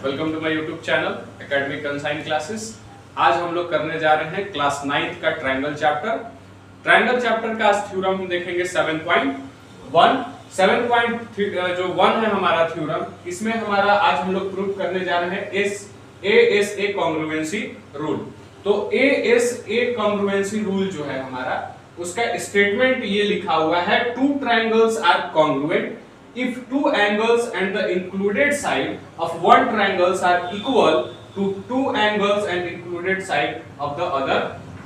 Welcome to my YouTube channel academic consign classes. आज हम लोग करने जा रहे हैं क्लास 9th का ट्रायंगल चैप्टर। ट्रायंगल चैप्टर का थ्योरम हम देखेंगे 7.1 जो 1 है हमारा थ्योरम, इसमें हमारा आज हम लोग प्रूव करने जा रहे हैं ASA कॉन्ग्रुएंसी रूल। तो ASA कॉन्ग्रुएंसी रूल जो है हमारा, उसका स्टेटमेंट ये लिखा हुआ है, two triangles are congruent if two angles and the included side of one triangles are equal to two angles and included side of the other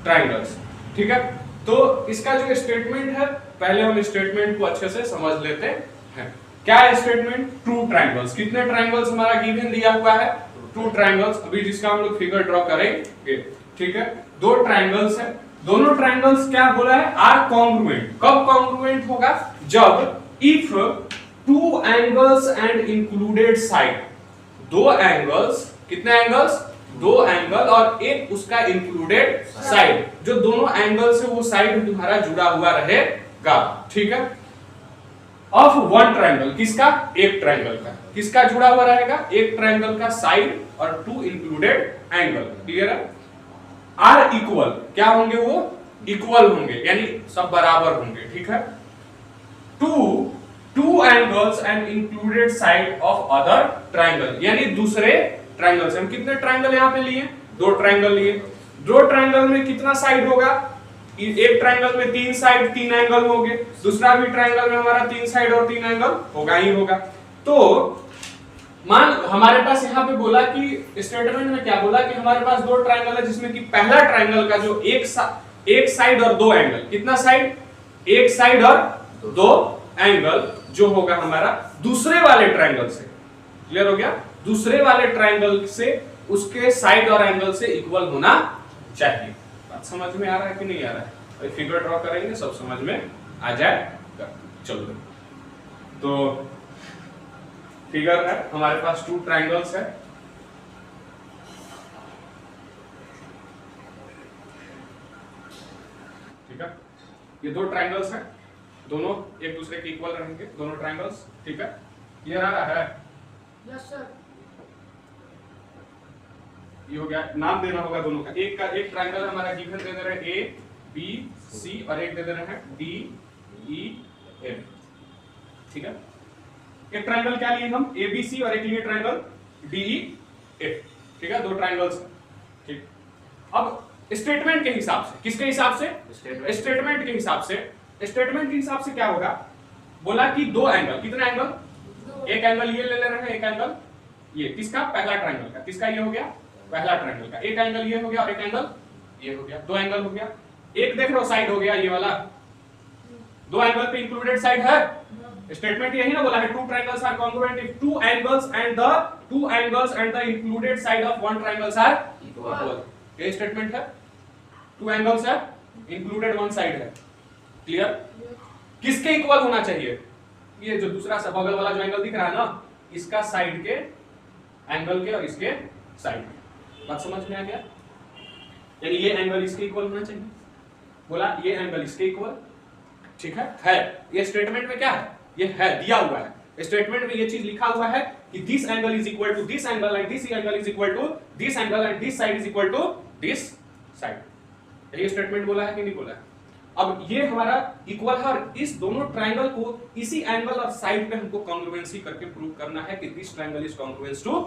triangles। ठीक है, तो इसका जो स्टेटमेंट है, पहले हम स्टेटमेंट को अच्छे से समझ लेते हैं। क्या है स्टेटमेंट? Two triangles. कितने ट्रायंगल्स हमारा गिवन दिया हुआ है? Two triangles. अभी जिसका हम लोग फिगर ड्रॉ करेंगे, ठीक है। दो ट्रायंगल्स है, दोनों ट्रायंगल्स क्या बोला है? Are congruent. कब कॉन्ग्रुएंट होगा? जब if two angles and included side, दो एंगल्स, कितने एंगल्स? दो एंगल और एक उसका इंक्लूडेड साइड, जो दोनों एंगल से वो साइड तुम्हारा जुड़ा हुआ रहेगा, ठीक है। ऑफ वन ट्रायंगल, किसका? एक ट्रायंगल का। किसका जुड़ा हुआ रहेगा? एक ट्रायंगल का साइड और टू इंक्लूडेड एंगल। क्लियर है? आर इक्वल, क्या होंगे वो? इक्वल होंगे, यानी सब बराबर होंगे, ठीक है। Two angles and included side of other triangle, यानी दूसरे ट्रायंगल से। हम कितने ट्रायंगल यहाँ पे लिए? दो ट्रायंगल लिए। दो ट्रायंगल में कितना साइड होगा? एक ट्रायंगल में तीन साइड, तीन एंगल होंगे। दूसरा भी ट्रायंगल में हमारा तीन साइड और तीन एंगल होगा ही होगा। तो मान हमारे पास यहाँ पे बोला कि स्टेटमेंट में क्या बोला कि हमारे पास दो ट्रायंगल है, जिसमें कि पहला ट्रायंगल का जो एक साइड और दो एंगल, कितना साइड? एक साइड और दो एंगल जो होगा हमारा दूसरे वाले ट्रायंगल से। क्लियर हो गया? दूसरे वाले ट्रायंगल से उसके साइड और एंगल से इक्वल होना चाहिए। बात समझ में आ रहा है कि नहीं आ रहा है? फिगर ड्रॉ करेंगे, सब समझ में आ जाएगा। चलो, तो फिगर है हमारे पास, टू ट्रायंगल्स है। ठीक है, ये दो ट्रायंगल्स हैं, दोनों एक दूसरे के इक्वल रहेंगे, दोनों ट्रायंगल्स। ठीक है, क्लियर आ रहा है? Yes sir. ये हो गया, नाम देना होगा दोनों का। एक ट्रायंगल हमारा गिवन दे दे रहे हैं ए बी सी, और एक दे दे रहे हैं डी ई एफ। ठीक है, एक ट्रायंगल क्या लिए हम? ए बी सी, और एक लिए ट्रायंगल डी ई एफ। ठीक है, दो ट्रायंगल्स। ठीक, अब स्टेटमेंट के हिसाब से, किसके हिसाब से? स्टेटमेंट के हिसाब से। स्टेटमेंट के हिसाब से क्या होगा? बोला कि दो एंगल, कितने एंगल? एक एंगल ये ले रहे हैं, एक एंगल ये। किसका? पहला ट्रायंगल का। किसका? ये हो गया पहला ट्रायंगल का। एक एंगल ये हो गया और एक एंगल ये हो गया, दो एंगल हो गया। एक देख रहे हो साइड हो गया ये वाला, दो एंगल पे इंक्लूडेड साइड है। स्टेटमेंट यही ना बोला है, two triangles are congruent if two angles and the included side of one triangles are equal. ये स्टेटमेंट है, टू एंगल्स है, इंक्लूडेड वन साइड है। क्लियर? किसके इक्वल होना चाहिए? ये जो दूसरा सा बगल वाला जो एंगल दिख रहा है ना, इसका साइड के एंगल के और इसके साइड के। बात समझ में आ गया? यानी ये एंगल इसके इक्वल होना चाहिए। बोला ये एंगल इसके इक्वल। ठीक है। ये स्टेटमेंट में क्या है? ये है, दिया हुआ है स्टेटमेंट में, ये चीज लिखा हुआ है कि this angle is equal to this angle and this angle is equal to this angle and this side is equal to this side. ये स्टेटमेंट बोला है कि नहीं बोला है? अब ये हमारा इक्वल है, और इस दोनों ट्रायंगल को इसी एंगल और साइड पे हमको कॉन्ग्रुएंसी करके प्रूव करना है कि this triangle is congruence to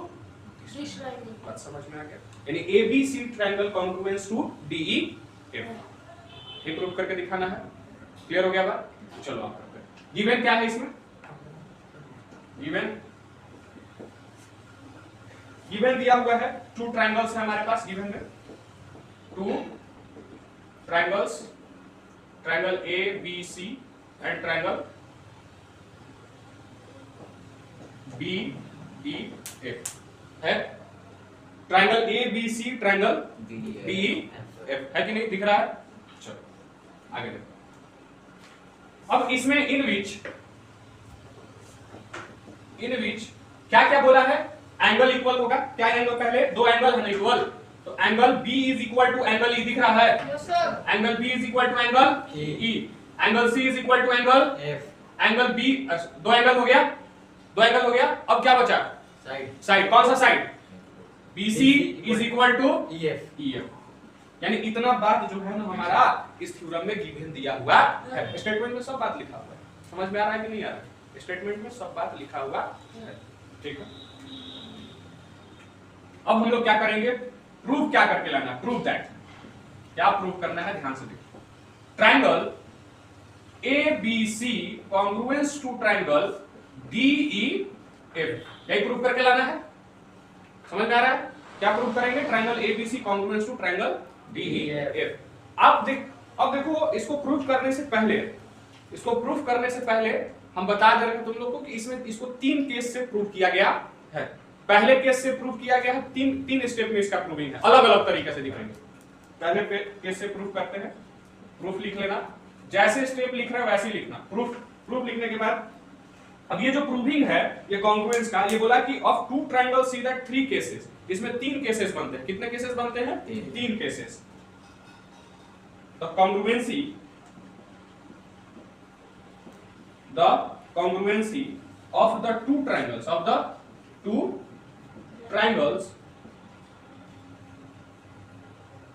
this triangle. बात समझ में आ गया? यानी ABC triangle congruence to DE F, ये प्रूव करके दिखाना है। क्लियर हो गया बात? चलो आप करते हैं। गिवन क्या है इसमें? गिवन दिया हुआ है, टू ट्रायंगल्स है हमारे पास गिवन में। Two triangles, triangle ABC and triangle BEF है। ट्रायंगल ABC, ट्रायंगल DEF है कि नहीं? दिख रहा है? चलो आगे देखो। अब इसमें इन विच क्या क्या बोला है? एंगल इक्वल होगा। क्या एंगल? पहले दो एंगल है ना इक्वल, तो angle B is equal to angle E, दिख रहा है? Yes sir. Angle B is equal to angle E, angle C is equal to angle F, angle B, दो एंगल हो गया। अब क्या बचा? साइड। कौन सा side? BC is equal to EF। यानी इतना बात जो है ना हमारा इस थ्योरम में गिवन दिया हुआ है। स्टेटमेंट में सब बात लिखा हुआ है। समझ में आ रहा है कि नहीं आ रहा है? स्टेटमेंट में सब बात लिखा हुआ है। ठीक है, अब हम लोग क्या करेंगे, प्रूफ क्या करके लाना, प्रूफ दैट, क्या प्रूफ करना है, ध्यान से देखो। Triangle ABC congruence to triangle DEF, यही प्रूफ करके लाना है। समझ में आ रहा है? क्या प्रूफ करेंगे, triangle ABC congruence to triangle DEF। अब देखो, इसको प्रूफ करने से पहले हम बता दे रहे हैं तुम लोग को कि इसमें इसको 3 केस से प्रूफ किया गया है। पहले केस से प्रूफ किया गया है, तीन स्टेप में इसका प्रूविंग है, अलग अलग तरीके से दिखाएंगे। पहले केस से प्रूफ करते हैं, प्रूफ लिख लेना, जैसे स्टेप लिख रहे हो वैसे ही लिखना। प्रूफ लिखने के बाद अब ये जो प्रूविंग है ये कॉन्ग्रुएंस का, ये बोला कि of two triangles see that 3 cases, इसमें 3 केसेस बनते हैं। कितने केसेस बनते हैं? 3 cases. The congruency of the two triangles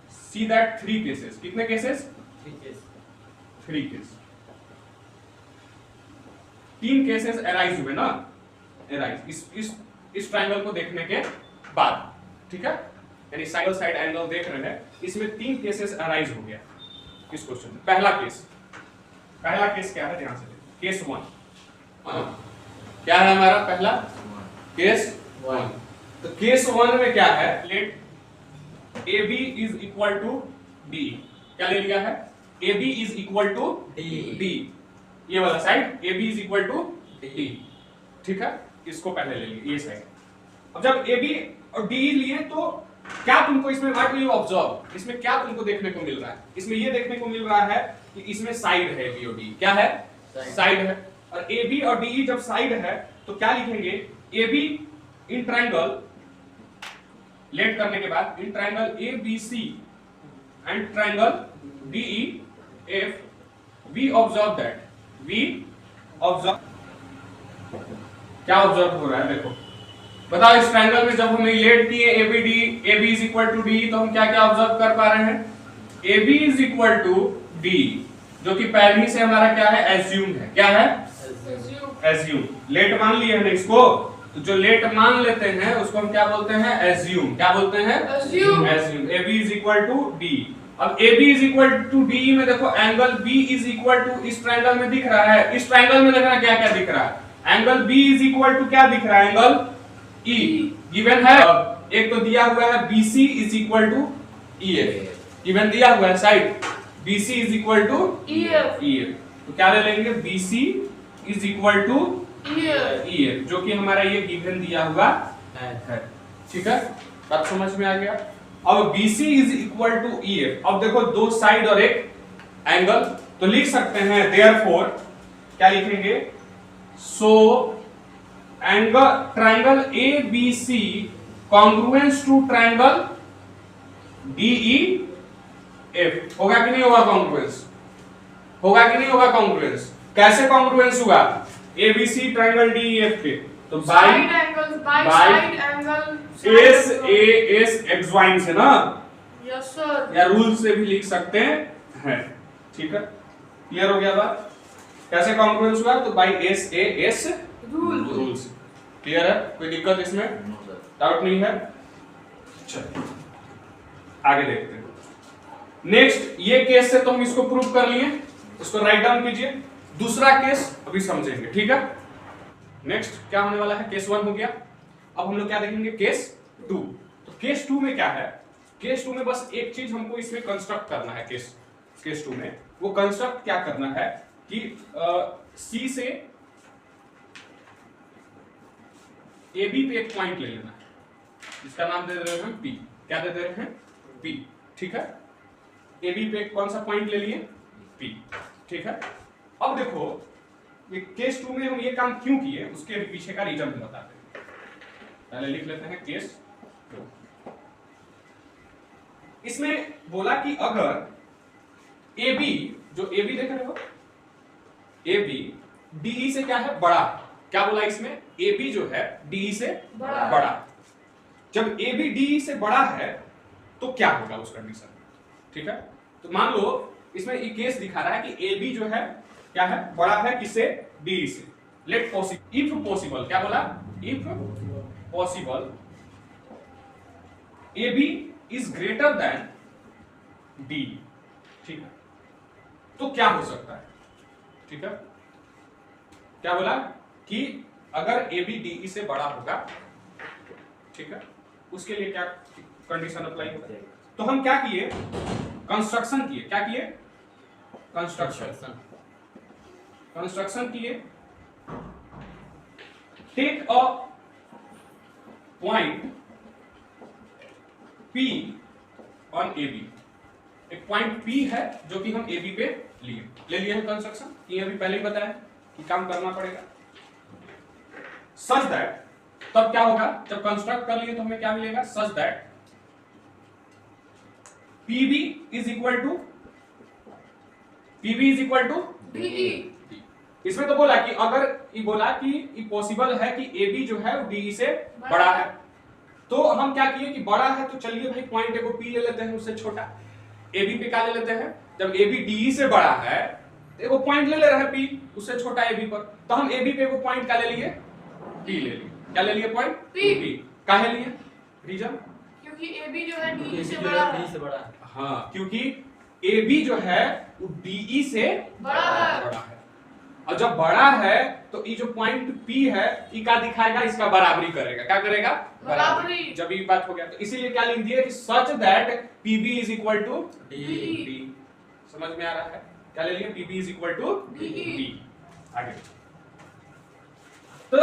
see that 3 cases, कितने केसेस? 3 केस। 3 केसेस अराइज हुए ना, इस ट्रायंगल को देखने के बाद, ठीक है, यानी साइड साइड एंगल देख रहे हैं, इसमें 3 केसेस अराइज हो गया इस क्वेश्चन में। पहला केस क्या है, ध्यान से देखो, केस 1 क्या है हमारा पहला केस 1। तो केस 1 में क्या है, let AB is equal to D, क्या ले लिया है, AB is equal to D, ये वाला side AB is equal to D, ठीक है, इसको पहले ले लिए ये साइड। अब जब AB और D लिए तो क्या तुमको इसमें व्हाट विल यू ऑब्जर्व, इसमें क्या तुमको देखने को मिल रहा है, इसमें ये देखने को मिल रहा है कि इसमें साइड है B और D, क्या है, साइड है। और AB और DE जब साइड है तो क्या लिखेंगे, AB इन ट्रायंगल, लेट करने के बाद in triangle ABC and triangle DEF we observe that, क्या ऑब्जर्व हो रहा है, देखो बताओ, इस ट्रायंगल में जब हम लेट किए AB is equal to D, तो हम क्या क्या ऑब्जर्व कर पा रहे हैं, AB is equal to D, जो कि पहले ही से हमारा क्या है, एज्यूम है, क्या है, एज्यूम। लेट मान लिए हैं इसको, तो जो लेट मान लेते हैं उसको हम क्या बोलते हैं, एज्यूम। क्या बोलते हैं, assume. AB is equal to D। अब AB is equal to D में देखो angle B is equal to, इस ट्रायंगल में दिख रहा है, इस ट्रायंगल में देखना क्या क्या दिख रहा है, angle B is equal to क्या दिख रहा है, एंगल E गिवन है। एक तो दिया हुआ है BC is equal to EF, given दिया हुआ है side BC is equal to EF, तो क्या ले लेंगे, BC is equal to EF, जो कि हमारा ये गिवन दिया हुआ है, ठीक है, बात समझ में आ गया। अब BC is equal to EF, अब देखो 2 साइड और एक एंगल, तो लिख सकते हैं देयरफॉर, क्या लिखेंगे, so angle triangle ABC congruence to triangle DEF, होगा कि नहीं होगा कॉन्ग्रुएंस, होगा कि नहीं होगा कॉन्ग्रुएंस, कैसे कॉन्ग्रुएंस हुआ, ABC ट्रायंगल DEF के, तो बाय साइड एंगल SAS एक्सवाइन से ना, यस सर, या रूल से भी लिख सकते हैं, ठीक है, क्लियर हो गया बात, कैसे कॉन्ग्रुएंस हुआ, तो बाय SAS रूल से, क्लियर है, कोई दिक्कत इसमें, डाउट नहीं है। चलो आगे देखते हैं। नेक्स्ट ये केस से तो हम इसको प्रूव कर लिए, इसको राइट डाउन कीजिए। दूसरा केस अभी समझेंगे, ठीक है। नेक्स्ट क्या होने वाला है, केस 1 हो गया, अब हम लोग क्या देखेंगे, केस 2। तो केस 2 में क्या है, केस 2 में बस एक चीज हमको इसमें कंस्ट्रक्ट करना है, केस 2 में वो कंस्ट्रक्ट क्या करना है कि C से AB पे एक पॉइंट ले लेना है, इसका नाम दे रहे हैं P, क्या दे रहे हैं, P, ठीक है। AB पे कौन सा पॉइंट ले लिए, P, ठीक है। अब देखो ये केस 2 में हम ये काम क्यों किए, उसके पीछे का रीजन हम बताते हैं। पहले लिख लेते हैं केस 2। इसमें बोला कि अगर AB, जो AB देख रहे हो, AB DE से क्या है, बड़ा, क्या बोला इसमें, AB जो है DE से बड़ा, जब ए बी डी से बड़ा है तो क्या होगा उस कंडीशन में, ठीक है। तो मान लो इसमें ये केस दिखा रहा है कि ए बी जो है क्या है, बड़ा है किससे, डी से। लेट पॉसिबल, इफ पॉसिबल, क्या बोला, if possible A B is greater than D, ठीक है। तो क्या हो सकता है, ठीक है। क्या बोला कि अगर ए बी डी से बड़ा होगा, ठीक है, उसके लिए क्या कंडीशन अप्लाई होगा। तो हम क्या किए, कंस्ट्रक्शन किए, क्या किए, कंस्ट्रक्शन किए। Take a point P on A B, एक पॉइंट P है जो कि हम ए बी पे ले लिए हैं कंस्ट्रक्शन, ये अभी पहले ही बताया कि काम करना पड़ेगा। सच दैट, तब क्या होगा, जब कंस्ट्रक्ट कर लिए तो हमें क्या मिलेगा, such that PB is equal to DE। इसमें तो बोला कि अगर ये बोला कि ये पॉसिबल है कि AB जो है वो DE से बड़ा है, तो हम क्या किए कि बड़ा है तो चलिए भाई पॉइंट एगो P ले लेते हैं, उससे छोटा AB पे क्या ले लेते हैं, जब AB DE से बड़ा है तो एगो पॉइंट ले रहे हैं P, उससे छोटा AB पर, तो हम AB पे एगो पॉइंट क्या ले लिए, P ले लिए। क्या ले लिए, पॉइंट P। काहे लिए, रीजन, क्योंकि AB जो है DE से बड़ा है। हाँ, क्योंकि AB जो है वो DE से बड़ा है। और जब बड़ा है तो ये जो पॉइंट P है ये क्या दिखाएगा, इसका बराबरी करेगा, क्या करेगा, बराबरी। जब ये बात हो गया तो इसीलिए क्या लिख दिया कि such that PB is equal to D। समझ में आ रहा है, क्या ले लिया, PB is equal to D। आगे तो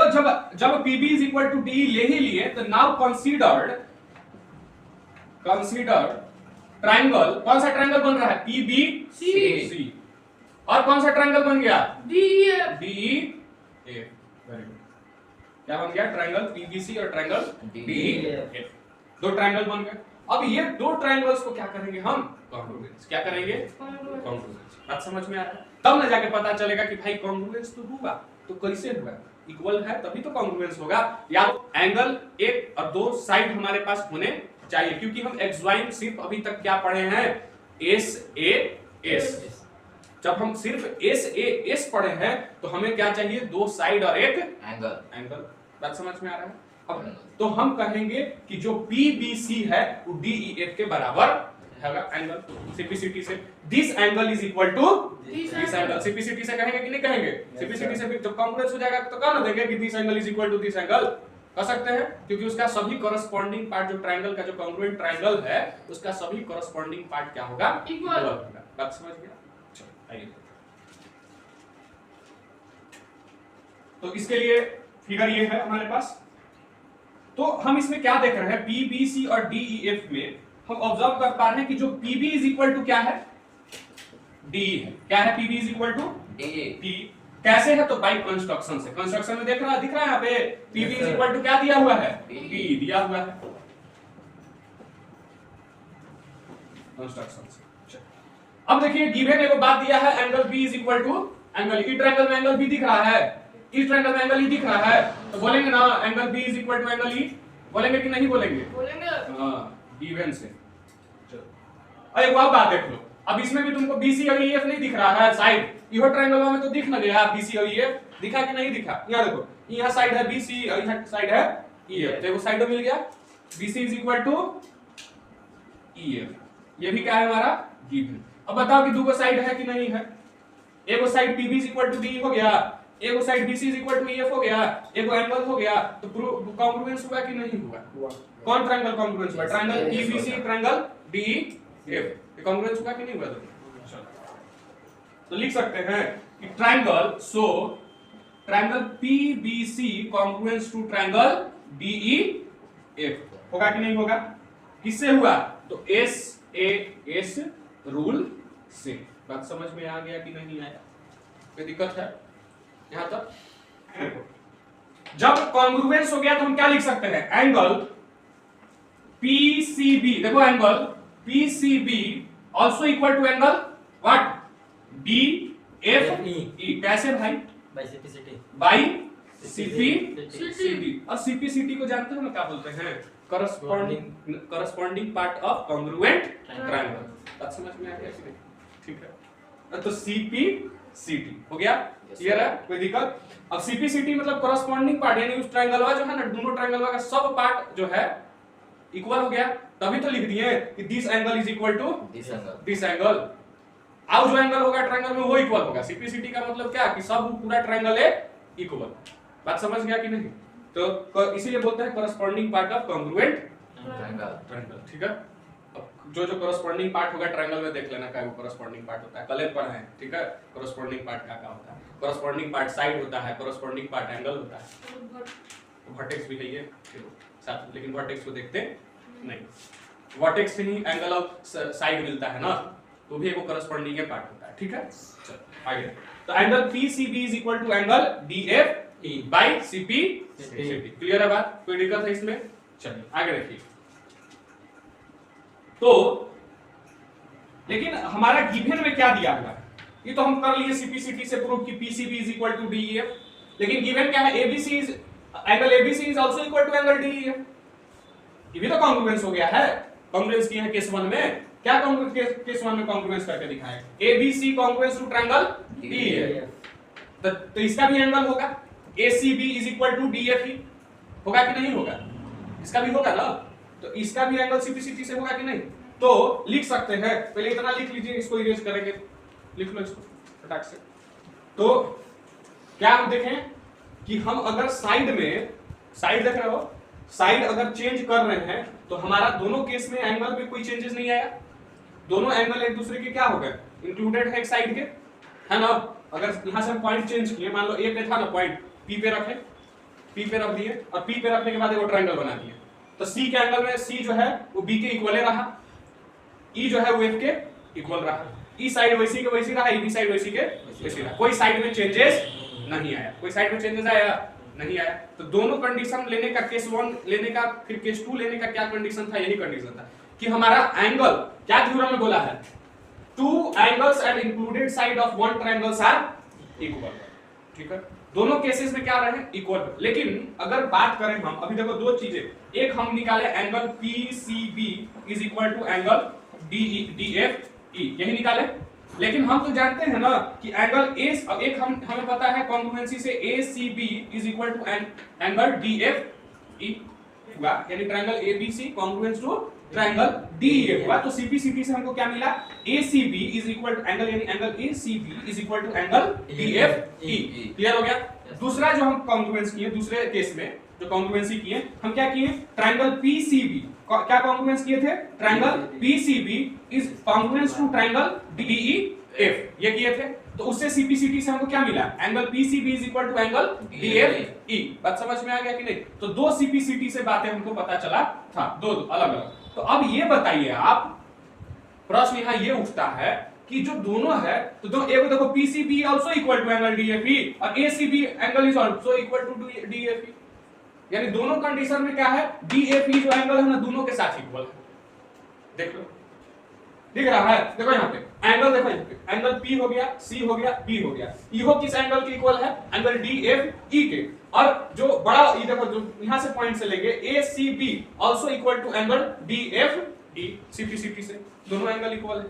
जब PB is equal to D ले ही लिए तो नाउ कंसीडर ट्रायंगल, कौन सा ट्रायंगल बन रहा है, PBC, और कौन सा ट्रायंगल बन गया, DEF। वेरी गुड, क्या बन गया, ट्रायंगल PBC और ट्रायंगल DEF, दो ट्रायंगल बन गए। अब ये दो ट्रायंगल्स को क्या करेंगे हम, कॉन्ग्रुएंस, क्या करेंगे, कॉन्ग्रुएंस। बात समझ में आ रहा है, तब ना जाके पता चलेगा कि भाई कॉन्ग्रुएंस तो हुआ, तो कैसे हुआ, इक्वल है तभी तो कॉन्ग्रुएंस होगा, या एंगल एक और दो साइड हमारे पास होने चाहिए, क्योंकि हम एक्स सिर्फ अभी तक क्या पढ़े हैं, SAS। जब हम सिर्फ SAS पढ़े हैं तो हमें क्या चाहिए, दो साइड और एक एंगल। बात समझ में आ रहा है। अब तो हम कहेंगे कि जो PBC है वो DEF के बराबर है एंगल, सिंपलिसिटी से this angle is equal to this angle. Simplicity से कहेंगे कि नहीं कहेंगे, सिंपलिसिटी से जब कॉन्ग्रुएंस हो जाएगा तो कह ना देंगे कि this angle is equal to this angle, कह सकते हैं, क्योंकि उसका सभी कॉरेस्पॉन्डिंग पार्ट जो ट्रायंगल का जो कॉन्ग्रुएंट ट्रायंगल है उसका सभी कॉरेस्पॉन्डिंग पार्ट क्या होगा, इक्वल होगा। बात समझ गया, चलो आइए। तो इसके लिए फिगर ये है हमारे पास। तो हम इसमें क्या देख रहे हैं, PBC और DEF में हम ऑब्जर्व कर पा रहे हैं कि जो PB इज इक्वल टू क्या है, DE है। क्या है, PB is equal to DE। कैसे है, तो बाई कंस्ट्रक्शन से। कंस्ट्रक्शन में दिख रहा है यहाँ पे PB इज इक्वल टू क्या दिया हुआ है, DE दिया हुआ है कंस्ट्रक्शन से। अब देखिए गिवन एगो बात दिया है, angle B is equal to angle, इस ट्रायंगल में एंगल B दिख रहा है, इस ट्रायंगल में एंगल E दिख रहा है, तो बोलेंगे ना angle B is equal to angle E, बोलेंगे कि नहीं बोलेंगे, हां गिवन से। चलो अब एक और बात देख लो, अब इसमें भी तुमको BC और EF नहीं दिख रहा है साइड, इहो ट्रायंगल में तो दिख ना गया BC और EF, दिखा कि नहीं दिखा, यहां देखो यहां साइड है BC और यहां साइड है EF, देखो साइड मिल गया, BC is equal to EF, ये भी क्या है हमारा गिवन। अब बताओ कि दो साइड है कि नहीं है, एगो side PB is equal to DE हो गया, एगो side BC is equal to EF हो गया, एगो एंगल हो गया, तो कॉन्ग्रुएंस हुआ कि नहीं हुआ, कौन ट्रायंगल कॉन्ग्रुएंस हुआ, triangle PBC triangle DEF, congruence हुआ कि नहीं हुआ। तो लिख सकते हैं कि triangle so triangle PBC congruence to triangle DEF होगा कि नहीं होगा, किससे हुआ, तो SAS रूल से। बात समझ में आ गया कि नहीं आया, कोई दिक्कत है यहां तक। जब कॉन्ग्रुएंस हो गया तो हम क्या लिख सकते हैं, एंगल PCB, देखो angle PCB also equal to angle what, DFE। कैसे भाई, बाई सिंपलिसिटी, बाई सीपीसीटी। और सीपीसीटी को जानते हो ना क्या बोलते हैं? Corresponding part of congruent triangle. बात समझ में आ गया कि नहीं? ठीक है, तो सीपीसीटी हो गया, क्लियर है, कोई दिक्कत? अब सीपीसीटी मतलब करस्पॉन्डिंग पार्ट, यानी उस ट्रायंगलवा जो है ना, दोनों ट्रायंगलवा का सब पार्ट जो है इक्वल हो गया, तभी तो लिख दिए कि this angle is equal to this angle. अब जो एंगल होगा ट्रायंगल में वो इक्वल होगा। सीपीसीटी का मतलब क्या कि सब पूरा ट्रायंगल है इक्वल। बात समझ गया कि नहीं? तो इसीलिए बोलते हैं corresponding part of congruent triangle. ठीक है, अब जो करस्पॉन्डिंग पार्ट होगा ट्रायंगल में देख लेना, क्या वो करस्पॉन्डिंग पार्ट होता है, कल पढ़ा है। ठीक है, करस्पॉन्डिंग पार्ट क्या होता है? करस्पॉन्डिंग पार्ट साइड होता है, करस्पॉन्डिंग पार्ट एंगल होता है, वर्टेक्स भी है ये साथ, लेकिन वर्टेक्स को देखते नहीं, वर्टेक्स से ही एंगल ऑफ साइड मिलता है ना, तो भी एक करस्पॉन्डिंग पार्ट होता है। ठीक है, चलो आगे। तो angle PCB is equal to angle DFE by CPCT। Clear है बात? कोई दिक्कत है इसमें? चलिए आगे देखिए। तो लेकिन हमारा गिवन में क्या दिया हुआ है? ये तो हम कर लिए CPCT से प्रूव कि PCB is equal to DEF, लेकिन गिवन क्या है? ABC is angle ABC is also equal to angle DEF। ये भी तो कॉन्ग्रुएंस हो गया है। कॉन्ग्रुएंस किया है केस 1 में। क्या कॉन्ग्रुएंस केस 1 में कॉन्ग्रुएंस करके दिखाया है? ABC congruence to triangle DEF। तो इसका भी एंगल होगा ACB is equal to DFE, होगा कि नहीं होगा? इसका भी होगा ना, तो इसका भी एंगल CPCT से होगा कि नहीं? तो लिख सकते हैं, पहले इतना लिख लीजिए, इसको इरेज करेंगे, लिख लो इसको फटाक से। तो क्या हम देखें कि हम अगर साइड में, साइड देख रहे हो, साइड अगर चेंज कर रहे हैं तो हमारा दोनों केस में एंगल में कोई चेंजेस नहीं आया। दोनों एंगल एक दूसरे के क्या हो गए? इंक्लूडेड है एक साइड के, है ना? अगर यहां से हम पॉइंट चेंज किए, मान लो ए पे था ना पॉइंट, P पे रखे, P पे रख दिए, और P पे रखने के बाद वो ट्रायंगल बना दिए, तो C के एंगल में C जो है वो B के इक्वल रहा, E जो है वो F के इक्वल रहा, E साइड वैसी के वैसी रहा, EB साइड वैसी के वैसी रहा, कोई साइड में चेंजेस नहीं आया। कोई साइड में चेंजेस आया? नहीं आया। तो दोनों कंडीशन लेने का, केस 1 लेने का, फिर केस 2 लेने का क्या कंडीशन था? यही कंडीशन था कि हमारा एंगल, क्या थ्योरम में बोला है? Two angles at included side of one triangles are equal. ठीक है, दोनों केसेस में क्या रहे? इक्वल। लेकिन अगर बात करें हम, अभी देखो दो चीजें, एक हम निकाले angle PCB is equal to angle DFE, यही निकाले। लेकिन हम तो जानते हैं ना कि एंगल एक हमें पता है कॉन्ग्रुएंसी से ACB is equal to angle DFE हुआ, यानी triangle ABC congruence to triangle DEF हुआ। तो CPCT से हमको क्या मिला? ACB is equal to angle, यानी angle ACB is equal to angle DFE। Clear हो गया? दूसरा जो हम कॉन्ग्रुएंस किए, दूसरे केस में जो कॉन्ग्रुएंसी किए, हम क्या किए? ट्रायंगल PCB, क्या कॉन्ग्रुएंस किए थे? Triangle PCB is congruence to triangle DEF, ये किए थे। तो उससे CPCT से हमको क्या मिला? Angle PCB is equal to angle DFE। बात समझ में आ गया कि नहीं? तो दो CPCT से बातें हमको पता चला था, दो अलग अलग। तो अब ये बताइए आप, प्रश्न यहाँ ये उठता है कि जो दोनों है, तो दो एक देखो PCB also equal to angle DFE और ACB angle is also equal to DFE, यानी दोनों कंडीशन में क्या है? DFE जो एंगल है ना, दोनों के साथ इक्वल है। देख लो, दिख रहा है? देखो यहाँ पे एंगल, देखो यहाँ पे एंगल P हो गया, C हो गया, B हो गया, ये किस एंगल के इक्वल है? एंगल DFE के। और जो बड़ा ये देखो, जो यहां से पॉइंट से लेंगे ACB also equal to angle DFE, CPCT से दोनों एंगल इक्वल है।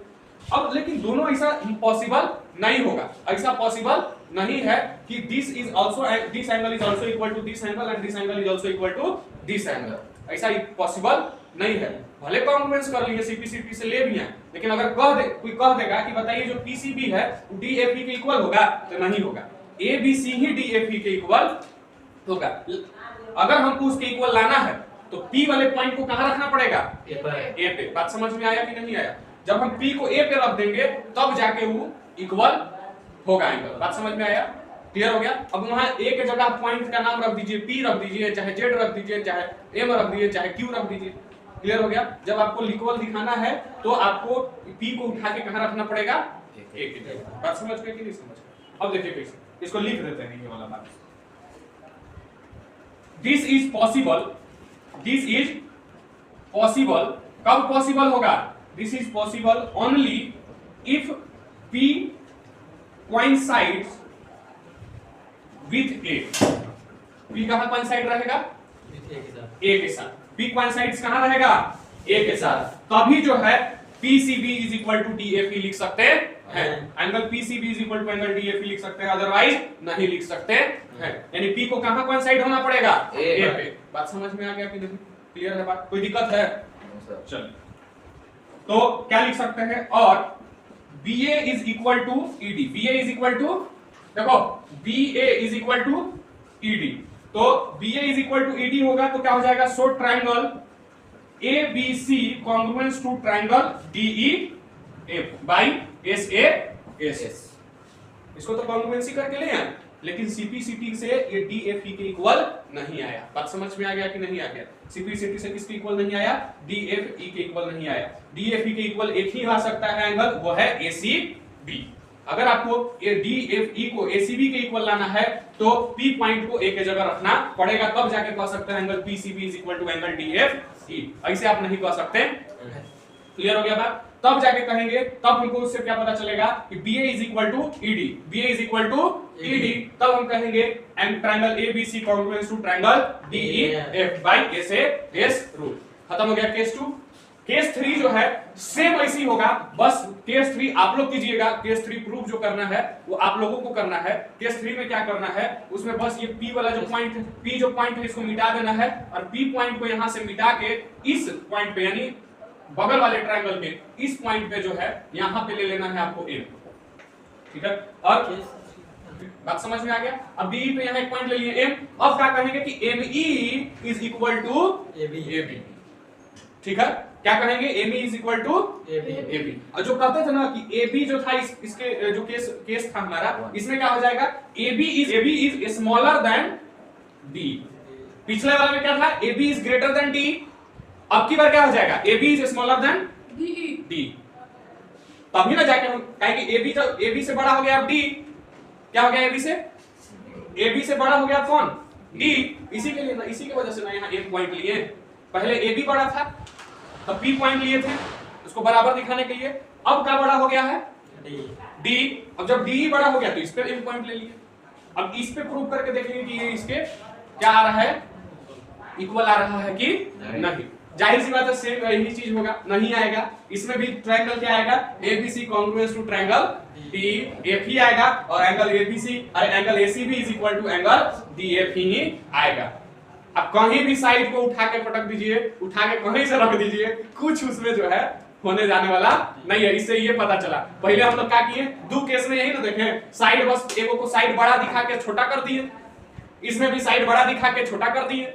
अब लेकिन दोनों ऐसा पॉसिबल नहीं होगा, ऐसा पॉसिबल नहीं है कि this is also, this angle is also equal to this angle and this angle is also equal to this angle, ऐसा पॉसिबल नहीं है। भले कॉन्ग्रुएंस कर लिए, CPCT से ले भी हैं, लेकिन अगर कोई कह देगा कि बताइए जो PCB है वो DFE के इक्वल होगा, तो नहीं होगा। ABC ही DFE के इक्वल होगा। अगर हमको उसके इक्वल लाना है तो P वाले पॉइंट को कहां रखना पड़ेगा? A पे। बात समझ में आया कि नहीं आया? जब हम P को A पे रख देंगे तब जाके वो इक्वल होगा एंगल। बात समझ में आया? क्लियर हो गया? अब वहां A के जगह पॉइंट का नाम रख दीजिए, P रख दीजिए, चाहे Z रख दीजिए, चाहे M रख दीजिए, चाहे Q रख दीजिए। क्लियर हो गया? जब आपको इक्वल दिखाना है तो आपको P को उठा के कहां रखना पड़ेगा? A की जगह। बात समझ गए कि नहीं समझ गए? अब देखिए कैसे, इसको लिख देते हैं ये वाला बात। This is possible, this is possible, कब पॉसिबल होगा? This is possible only if P coincides with A। P कहां कोइंसाइड रहेगा? A के साथ। P कोइंसाइड्स कहां रहेगा? A के साथ। तभी जो है PCB is equal to DFE लिख सकते हैं। Angle PCB is equal to angle DFE लिख सकते हैं, अदरवाइज नहीं लिख सकते हैं। यानी P को कहां कोइंसाइड होना पड़ेगा? A पे। बात समझ में आ गया कि नहीं? क्लियर है बात? कोई दिक्कत है? चल तो क्या लिख सकते हैं? और BA is equal to ED। BA is equal to, देखो BA is equal to ED, तो BA is equal to ED होगा तो क्या हो जाएगा? सो triangle ABC congruence to triangle DEF by SAS। इसको तो कॉन्ग्रुएंसी करके ले आए, लेकिन CPCT से ये DFE के इक्वल नहीं आया। बात समझ में आ गया कि नहीं आ गया? CPCT से किसके इक्वल नहीं आया? DFE के इक्वल नहीं आया। DFE के इक्वल एक ही आ सकता है एंगल, वो है ACB। अगर आपको ये DFE को ACB के इक्वल लाना है तो P पॉइंट को A के जगह रखना पड़ेगा, तब जाके कह सकते हैं angle PCB is equal to angle DFE। ऐसे आप नहीं कह सकते। क्लियर हो गया बात? तब जाके कहेंगे, तब हमको उससे क्या पता चलेगा कि BA is equal to ED, BA is equal to ED, तब हम कहेंगे and triangle ABC congruence to triangle DEF by SAS rule. खत्म हो गया केस 2। केस 3 जो है सेम ऐसे ही होगा, बस केस 3 आप लोग कीजिएगा। केस 3 प्रूफ जो करना है वो आप लोगों को करना है। केस 3 में क्या करना है, उसमें बस ये P वाला जो पॉइंट है, P जो पॉइंट है इसको मिटा देना है, और P पॉइंट को यहां से मिटा के इस पॉइंट पे यानी बगल वाले ट्रायंगल के इस पॉइंट पे जो है यहां पे ले लेना है आपको M। ठीक है? और बात समझ में आ गया? अब DE पे यहां एक पॉइंट ले लिए M। अब क्या कहेंगे कि ME is equal to AB। ठीक है? क्या कहेंगे? ME is equal to AB। और जो कहते थे ना कि AB जो था इसके जो केस था हमारा, इसमें क्या हो जाएगा? AB is smaller than D। पिछले वाले में क्या था? AB is greater then D। अब की बार क्या हो जाएगा? AB is smaller than D। तभी ना जाके हम कहेंगे AB से बड़ा हो गया। अब D क्या हो गया? AB से बड़ा हो गया कौन? D। इसी के लिए ना, इसी की वजह से ना यहाँ M पॉइंट लिए। पहले AB बड़ा था तब P पॉइंट लिए थे उसको बराबर दिखाने के लिए। अब क्या बड़ा हो गया है? D। अब जब D बड़ा हो गया तो इस पे M पॉइंट ले लिए। अब इस पे प्रूव करके देखेंगे कि ये इसके क्या आ रहा है? इक्वल आ रहा है कि नहीं। जाहिर सी बात है सेम यही चीज होगा, नहीं आएगा। इसमें भी ट्रायंगल क्या आएगा? ABC congruence to triangle DFE आएगा, और एंगल ABC और angle ACB is equal to angle DFE ही आएगा। अब कहीं भी साइड को उठा के पटक दीजिए, उठा के कहीं से रख दीजिए, कुछ उसमें जो है होने जाने वाला नहीं है। इससे ये पता चला। पहले हम लोग क्या किए? दो केस में यही ना देखें, साइड बस एगो को साइड बड़ा दिखा के छोटा कर दिए, इसमें भी साइड बड़ा दिखा के छोटा कर दिए।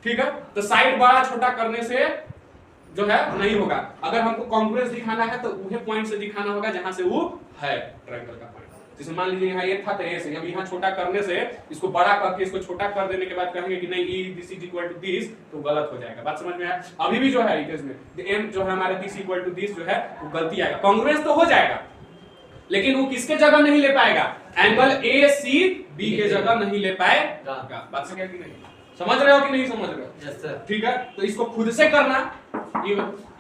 ठीक है? तो साइड बड़ा छोटा करने से जो है नहीं होगा। अगर हमको कॉन्ग्रुएंस दिखाना है तो उहे पॉइंट से दिखाना होगा जहां से वो है ट्रायंगल का पॉइंट। जैसे मान लीजिए यहाँ ये था तो ऐसे, अब यहाँ छोटा करने से इसको बड़ा करके इसको छोटा कर देने के बाद कहेंगे कि नहीं this is equal to this, तो गलत हो जाएगा। बात समझ में आया? अभी भी जो है केस में m जो है हमारे दिस इक्वल टू दिस जो है वो गलती आएगा। कॉन्ग्रुएंस तो हो जाएगा लेकिन वो किसके जगह नहीं ले पाएगा? एंगल ACB के जगह नहीं ले पाएगा। बात समझ कि नहीं? समझ रहे हो कि नहीं समझ रहे हो? Yes sir. ठीक है? तो इसको खुद से करना,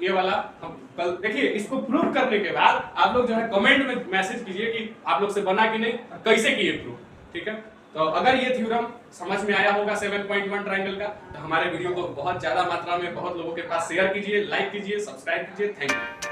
ये वाला हम कल देखिए। इसको प्रूव करने के बाद आप लोग जो है कमेंट में मैसेज कीजिए कि आप लोग से बना कि नहीं, कैसे किए प्रूव। ठीक है? तो अगर ये थ्योरम समझ में आया होगा 7.1 ट्रायंगल का, तो हमारे वीडियो को बहुत ज्यादा मात्रा में बहुत लोगों के पास शेयर कीजिए, लाइक कीजिए, सब्सक्राइब कीजिए। Thank you.